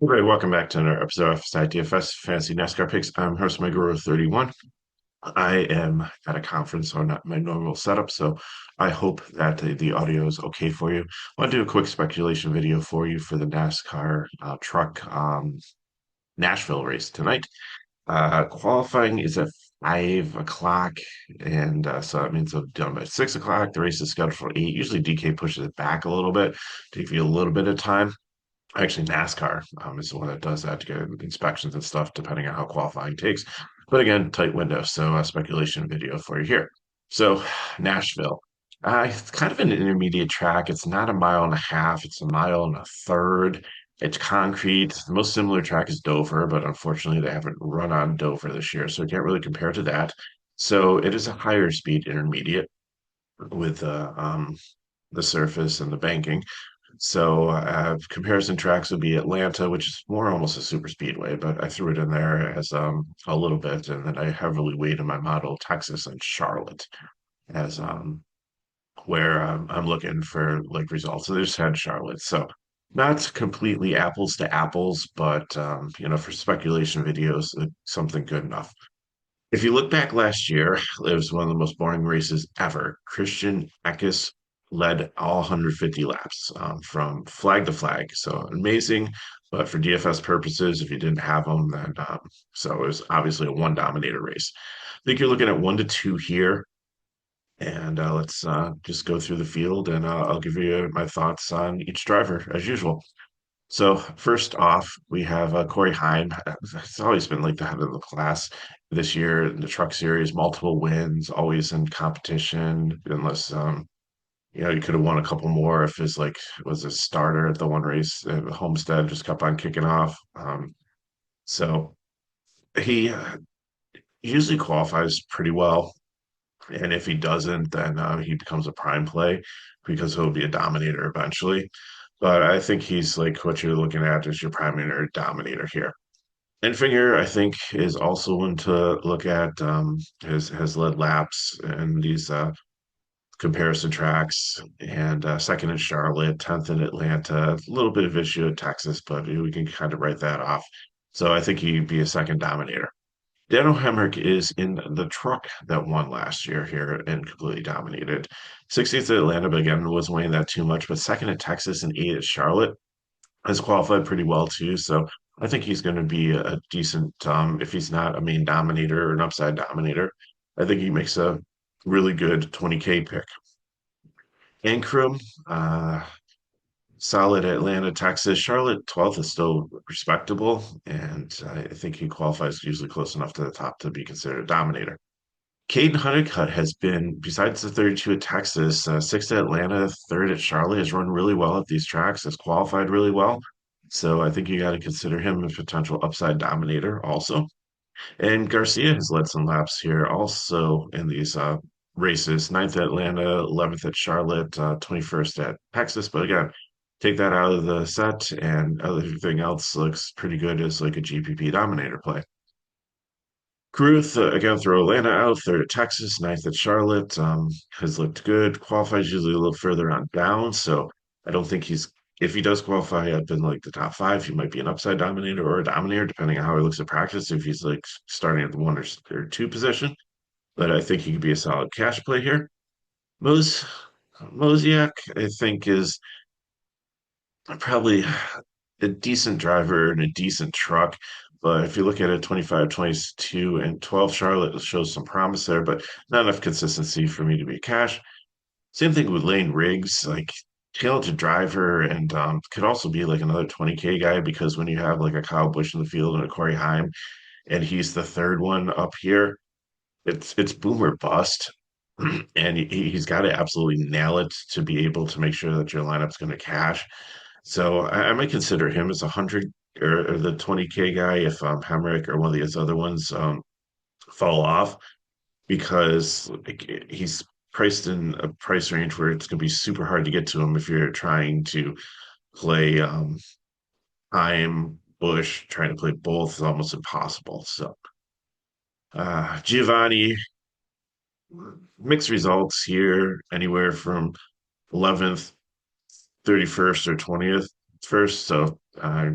Everybody, welcome back to another episode of FSI DFS Fantasy NASCAR Picks. I'm host Mike 31. I am at a conference, so not my normal setup, so I hope that the audio is okay for you. I want to do a quick speculation video for you for the NASCAR Truck Nashville race tonight. Qualifying is at 5 o'clock, and so that means I'm done by 6 o'clock. The race is scheduled for 8. Usually DK pushes it back a little bit to give you a little bit of time. Actually, NASCAR is the one that does that to get inspections and stuff, depending on how qualifying takes. But again, tight window. So a speculation video for you here. So Nashville, it's kind of an intermediate track. It's not a mile and a half. It's a mile and a third. It's concrete. The most similar track is Dover, but unfortunately they haven't run on Dover this year, so I can't really compare to that. So it is a higher speed intermediate with the surface and the banking. So comparison tracks would be Atlanta, which is more almost a super speedway, but I threw it in there as a little bit, and then I heavily weighed in my model Texas and Charlotte as where I'm looking for like results. So they just had Charlotte, so not completely apples to apples, but for speculation videos, something good enough. If you look back last year, it was one of the most boring races ever. Christian Eckes led all 150 laps from flag to flag. So amazing. But for DFS purposes, if you didn't have them, then so it was obviously a one dominator race. I think you're looking at 1 to 2 here. And let's just go through the field and I'll give you my thoughts on each driver as usual. So first off, we have Corey Heim. It's always been like the head of the class this year in the Truck Series, multiple wins, always in competition. Unless he could have won a couple more if his like was a starter at the one race. Homestead just kept on kicking off. So he usually qualifies pretty well, and if he doesn't, then he becomes a prime play because he'll be a dominator eventually. But I think he's like what you're looking at is your primary dominator here. Enfinger, I think, is also one to look at. Has led laps in these comparison tracks, and second in Charlotte, 10th in Atlanta. A little bit of issue at Texas, but we can kind of write that off. So I think he'd be a second dominator. Daniel Hemrick is in the truck that won last year here and completely dominated. 16th at Atlanta, but again, wasn't weighing that too much. But second at Texas and 8th at Charlotte has qualified pretty well too. So I think he's going to be a decent, if he's not a main dominator or an upside dominator, I think he makes a really good 20K pick. Ankrum, uh, solid Atlanta, Texas. Charlotte 12th is still respectable, and I think he qualifies usually close enough to the top to be considered a dominator. Caden Honeycutt has been, besides the 32 at Texas, sixth at Atlanta, third at Charlotte, has run really well at these tracks, has qualified really well. So I think you got to consider him a potential upside dominator also. And Garcia has led some laps here also in these races, ninth at Atlanta, 11th at Charlotte, 21st at Texas. But again, take that out of the set, and everything else looks pretty good as like a GPP dominator play. Caruth, again, throw Atlanta out, third at Texas, ninth at Charlotte, has looked good. Qualifies usually a little further on down, so I don't think if he does qualify up in like the top five, he might be an upside dominator or a dominator, depending on how he looks at practice, if he's like starting at the one or two position. But I think he could be a solid cash play here. Mos Mosiak, I think, is probably a decent driver and a decent truck. But if you look at it, 25, 22, and 12, Charlotte shows some promise there, but not enough consistency for me to be cash. Same thing with Lane Riggs, like talented driver and could also be like another 20K guy because when you have like a Kyle Busch in the field and a Corey Heim, and he's the third one up here, it's boom or bust. And he's got to absolutely nail it to be able to make sure that your lineup's going to cash. So I might consider him as 100 or the 20K guy if Hemrick or one of these other ones fall off because like, he's priced in a price range where it's going to be super hard to get to him if you're trying to play time Bush. Trying to play both is almost impossible. So Giovanni, mixed results here, anywhere from 11th, 31st, or 20th. first, so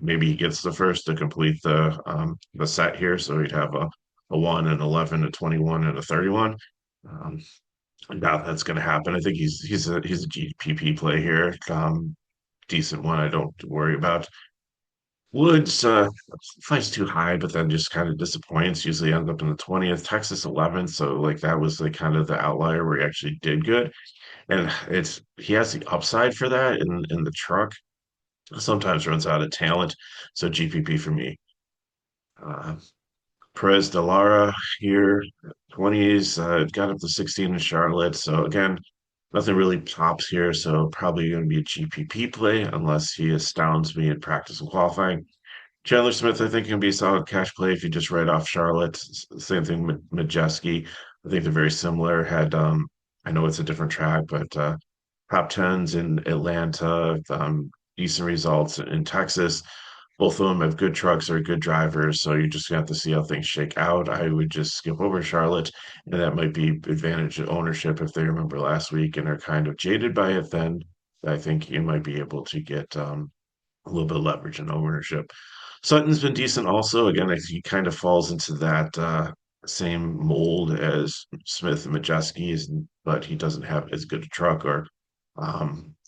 maybe he gets the first to complete the set here. So he'd have a 1, an 11, a 21, and a 31. Um, I doubt that's going to happen. I think he's a GPP play here. Decent one. I don't worry about. Woods flies too high, but then just kind of disappoints. Usually ends up in the 20th. Texas 11th, so like that was like kind of the outlier where he actually did good. And it's he has the upside for that in the truck. Sometimes runs out of talent. So GPP for me. Uh, Perez Delara here, 20s, got up to 16 in Charlotte. So again, nothing really pops here. So probably going to be a GPP play unless he astounds me in practice and qualifying. Chandler Smith, I think, can be a solid cash play if you just write off Charlotte. Same thing with Majeski. I think they're very similar. I know it's a different track, but top tens in Atlanta, decent results in Texas. Both of them have good trucks or good drivers, so you just have to see how things shake out. I would just skip over Charlotte, and that might be advantage of ownership if they remember last week and are kind of jaded by it. Then I think you might be able to get a little bit of leverage and ownership. Sutton's been decent also. Again, he kind of falls into that same mold as Smith and Majeski, but he doesn't have as good a truck or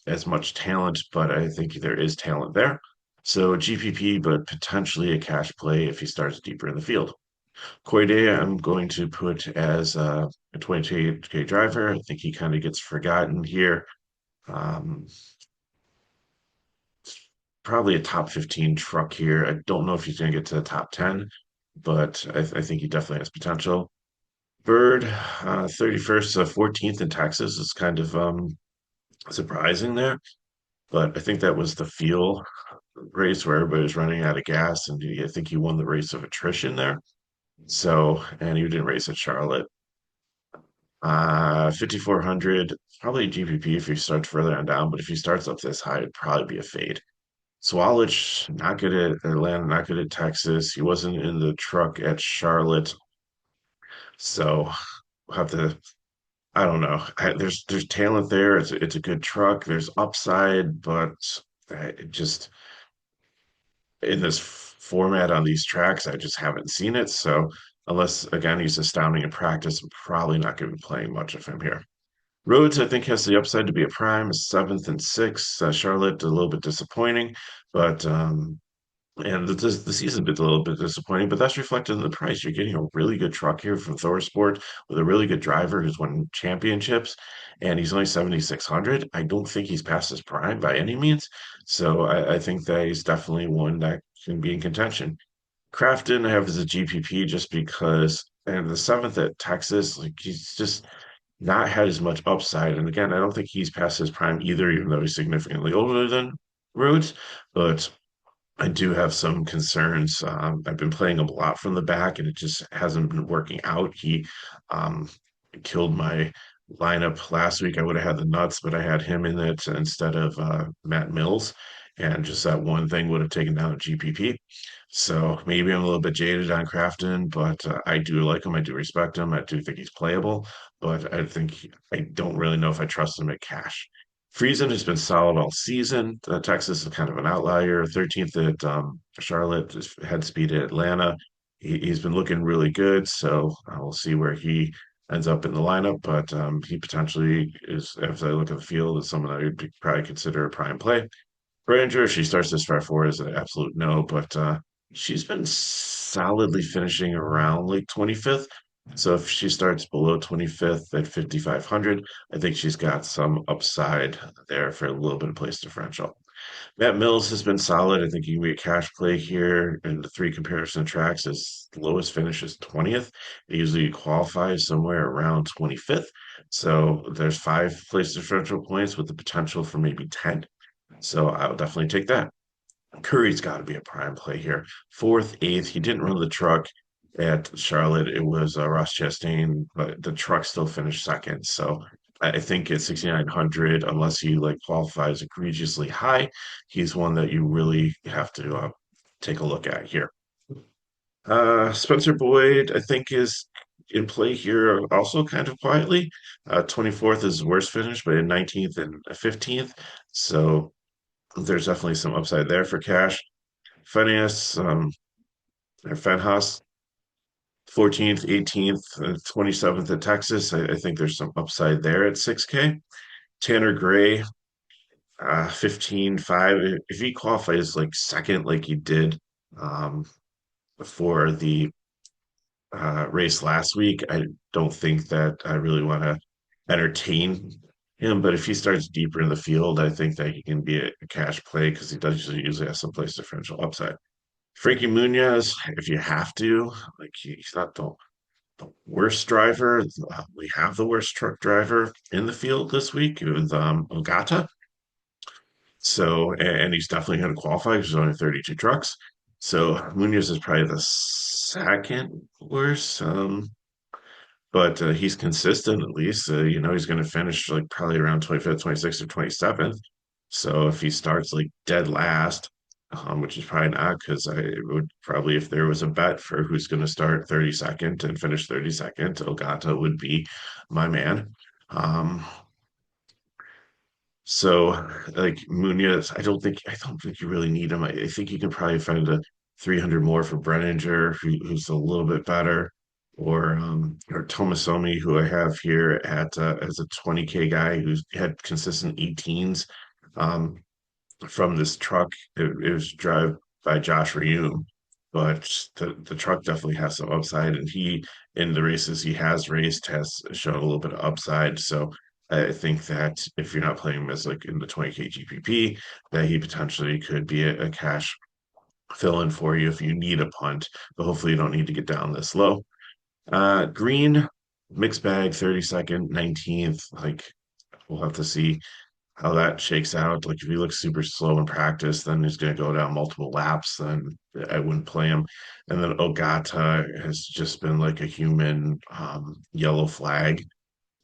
as much talent, but I think there is talent there. So GPP, but potentially a cash play if he starts deeper in the field. Koide, I'm going to put as a 22K driver. I think he kind of gets forgotten here. Um, Probably a top 15 truck here. I don't know if he's going to get to the top 10, but I think he definitely has potential. Bird, 31st to 14th in Texas is kind of surprising there, but I think that was the feel race where everybody was running out of gas, and I think he won the race of attrition there. So, and he didn't race at Charlotte. 5,400, probably GPP if he starts further on down, but if he starts up this high, it'd probably be a fade. Swalich, not good at Atlanta, not good at Texas. He wasn't in the truck at Charlotte, so we'll have to. I don't know. There's talent there. It's a good truck. There's upside, but it just in this format on these tracks, I just haven't seen it. So unless again he's astounding in practice, I'm probably not going to be playing much of him here. Rhodes, I think, has the upside to be a prime, seventh and sixth. Charlotte, a little bit disappointing, but and the season's been a little bit disappointing, but that's reflected in the price. You're getting a really good truck here from Thor Sport with a really good driver who's won championships, and he's only 7,600. I don't think he's past his prime by any means. So I think that he's definitely one that can be in contention. Crafton, I have as a GPP just because, and the seventh at Texas, like he's just not had as much upside. And again, I don't think he's past his prime either, even though he's significantly older than Rhodes. But I do have some concerns. I've been playing him a lot from the back, and it just hasn't been working out. He um, killed my lineup last week. I would have had the nuts, but I had him in it instead of Matt Mills, and just that one thing would have taken down a GPP. So maybe I'm a little bit jaded on Crafton, but I do like him. I do respect him. I do think he's playable, but I don't really know if I trust him at cash. Friesen has been solid all season. Texas is kind of an outlier. 13th at Charlotte, head speed at Atlanta. He's been looking really good, so we'll see where he ends up in the lineup. But he potentially is, as I look at the field, is someone I would probably consider a prime play. Ranger, she starts this far forward is an absolute no, but she's been solidly finishing around like 25th. So if she starts below 25th at 5,500, I think she's got some upside there for a little bit of place differential. Matt Mills has been solid. I think he can be a cash play here in the three comparison tracks. His lowest finish is 20th. He usually qualifies somewhere around 25th. So there's five place differential points with the potential for maybe 10. So I will definitely take that. Curry's got to be a prime play here. Fourth, eighth. He didn't run the truck at Charlotte. It was Ross Chastain, but the truck still finished second. So I think at 6,900, unless he like qualifies egregiously high, he's one that you really have to take a look at here. Spencer Boyd, I think, is in play here also kind of quietly. 24th is worst finish, but in 19th and 15th. So there's definitely some upside there for cash. Finance, or Fenhaas, 14th, 18th, 27th at Texas. I think there's some upside there at 6K. Tanner Gray, 15-5. If he qualifies like second, like he did um, for the race last week, I don't think that I really want to entertain him. But if he starts deeper in the field, I think that he can be a cash play because he does usually have some place differential upside. Frankie Munoz, if you have to, like he's not the worst driver. We have the worst truck driver in the field this week. It was Ogata. So, and he's definitely going to qualify because there's only 32 trucks. So Munoz is probably the second worst. But he's consistent at least. He's going to finish like probably around 25th, 26th, or 27th. So if he starts like dead last, which is probably not because I would probably, if there was a bet for who's going to start 32nd and finish 32nd, Ogata would be my man. Um, so like Munoz, I don't think you really need him. I think you can probably find a 300 more for Brenninger, who's a little bit better, or Tomasomi, who I have here at as a 20K guy who's had consistent 18s from this truck. It was driven by Josh Reaume, but the truck definitely has some upside, and he in the races he has raced has shown a little bit of upside. So I think that if you're not playing him as like in the 20K GPP, that he potentially could be a cash fill in for you if you need a punt, but hopefully you don't need to get down this low. Green, mixed bag, 32nd, 19th. Like we'll have to see how that shakes out. Like if he looks super slow in practice, then he's going to go down multiple laps. Then I wouldn't play him. And then Ogata has just been like a human yellow flag.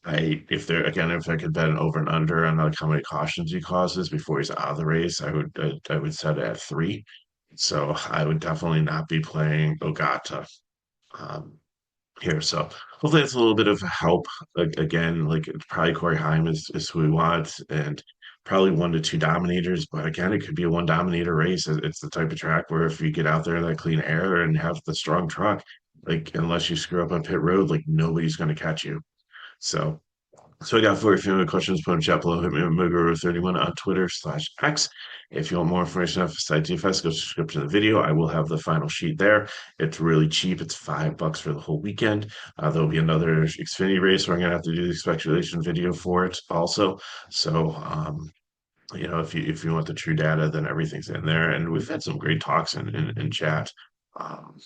If I could bet an over and under on like how many cautions he causes before he's out of the race, I would set it at 3. So I would definitely not be playing Ogata. Um, here. So hopefully that's a little bit of help. Again, like it's probably Corey Heim is who we want, and probably 1 to 2 dominators. But again, it could be a one dominator race. It's the type of track where if you get out there in that clean air and have the strong truck, like unless you screw up on pit road, like nobody's going to catch you. So I got for you. If you have any questions, put in chat below. Hit me with Muguru31 on Twitter/X. If you want more information on FSI DFS, go to the description of the video. I will have the final sheet there. It's really cheap. It's $5 for the whole weekend. There'll be another Xfinity race where I'm gonna have to do the speculation video for it also. So if you want the true data, then everything's in there. And we've had some great talks in chat. Um,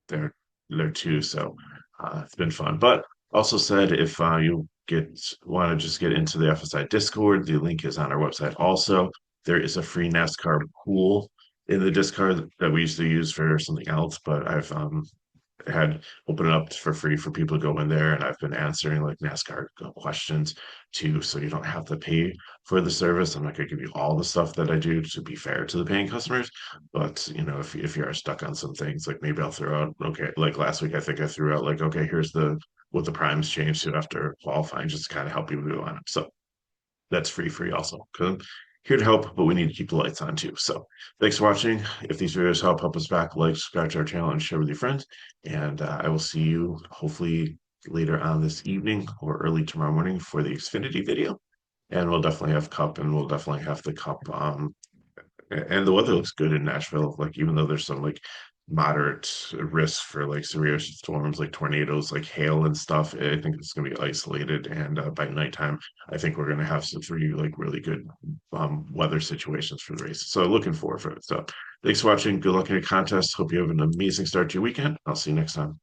there there too. So it's been fun. But also said if you get want to just get into the FSI Discord, the link is on our website. Also, there is a free NASCAR pool in the Discord that we used to use for something else, but I've had open it up for free for people to go in there, and I've been answering like NASCAR questions too, so you don't have to pay for the service. I'm not going to give you all the stuff that I do to be fair to the paying customers, but if you are stuck on some things, like maybe I'll throw out, okay, like last week I think I threw out like, okay, here's the what the primes changed to after qualifying, just to kind of help you move on. So that's free also. I'm here to help, but we need to keep the lights on too. So thanks for watching. If these videos help us back, like, subscribe to our channel, and share with your friends. And I will see you hopefully later on this evening or early tomorrow morning for the Xfinity video. And we'll definitely have Cup, and we'll definitely have the Cup and the weather looks good in Nashville. Like even though there's some like moderate risk for like severe storms, like tornadoes, like hail and stuff, I think it's going to be isolated. And by nighttime, I think we're going to have some 3 like really good weather situations for the race. So looking forward for it. So thanks for watching. Good luck in your contest. Hope you have an amazing start to your weekend. I'll see you next time.